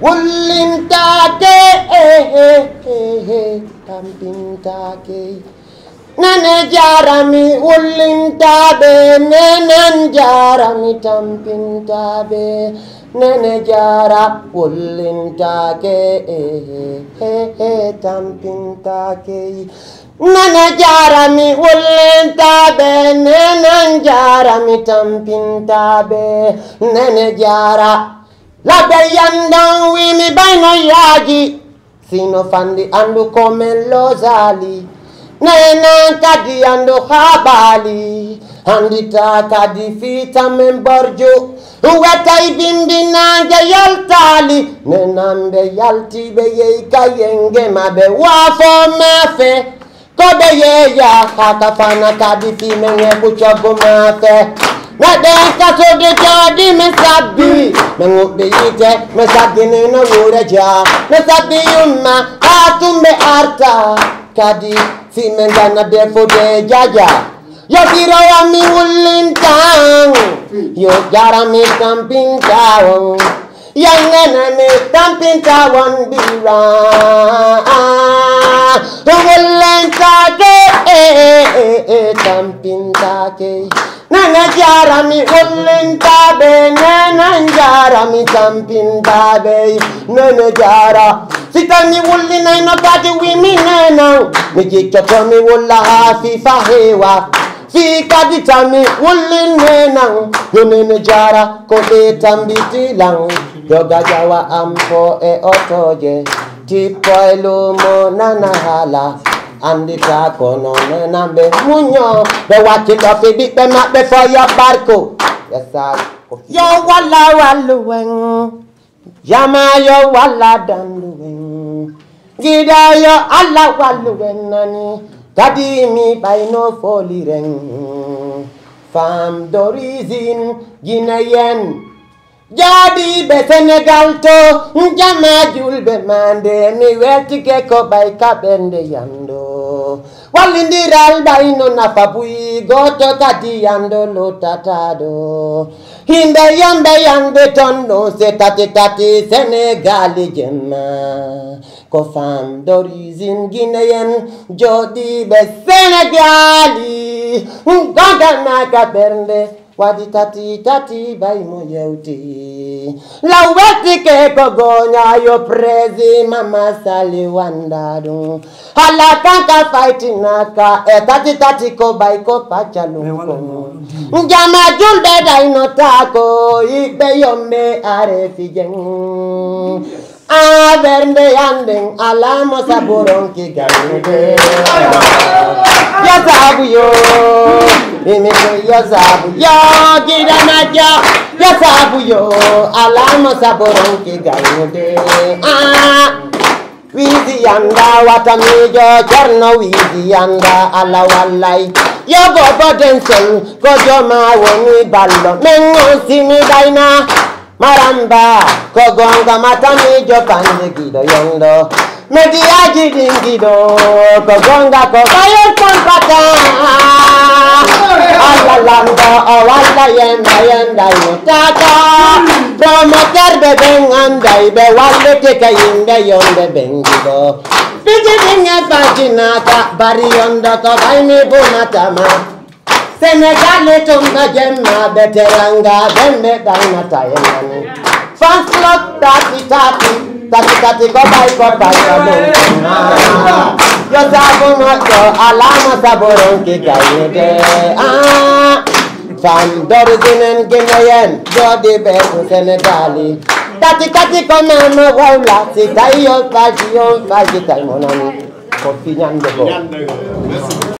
wullintake tampintake nene jarami wullintaɓe nenen jarami tampintaɓe nene jara wullintake tampintake nene jarami wullintaɓe nenen jarami tampintaɓe nene jara labbe yandon wimi bayno yaaji sino fandi andu komen losali nenen kadi andu habali andita kadi fita men borjo wetay bindinange yaltali nenambe yaltiɓe yey kayenge maɓe waafo mafe koɓe yeeya haka fana kadi fimenge ɓuccogo mafe waɗen kasode jooɗi mi sabbi mi ŋuɓɓe yite mi sabbinino wuure ja mi sabbi yumma haa tumɓe arta kadi fimen gana defude jaja yo ɓirowa mi wullintan yo jarami tampintawon yangene mi tampintawon ɓira wullintake tampintake nene jarami wullintaɓe nenen jarami tampintaɓe nene jara si tawi wullinayno kadi wimi nenan mi jikkoto mi wulla ha fifa heewa fi kadi tami wullin nenan yo nene jara ko ɓe tambitilan yoga jawa ampo e otoje tippo e lumo nana haala andita kono nenamɓe muño ɓe wakkitoɓe ɓiɓɓe maɓɓe fo yoɓɓarko yo walla walluwen jama yo walla danduwen giɗa yo allah walluwen nani kadi mi ɓayno foliren femme d'origine guinéenne jaaɗiɓe sénégal to jama julɓe mande mi weltike ko ɓay kaɓende yando wallidiral ɓayno nafa buyi goto kadi yando lotataɗo himɓe yomɓe yande ton ɗo se tati sénégali jemma ko femme d'origine guinéenne jooɗiɓe sénégali gonganaka ɓernde wadi tati baymo yewti law wettike ko goñayo prési mama sali wanda ɗum hala kanka faytinaka e tati ko bay ko paccalum jama julɓe daynotako yiɓɓe yomɓe are fijen a bernde yanden alamo saboronki ganude yo sabu yo mimiko yo sabu yo gidanaja yo sabu yo alamo saboronki ganude wiisi yanda watamijo cerno wiisi yanda ala wallay yo goboden sol ko joma woni ballo men on simi dayna maramba ko gonga matamijo pande gido yondo mediaji dingido ko gonga ko bayo kompata alla lamba o walla yenda yutaka promoter be bengandai be walle te kayinde yonde bengido biji dinga paginata bari yondo ko baymi bunatama Sénégal tumba jemma beteranga bembe danata yenani fans club tati ko bay ko yo sabu moto alama saboronki gaynde femme d'origine guinéenne jodi be Sénégali tati ko mama wawla si tayo faji tay monani ko fi ñande go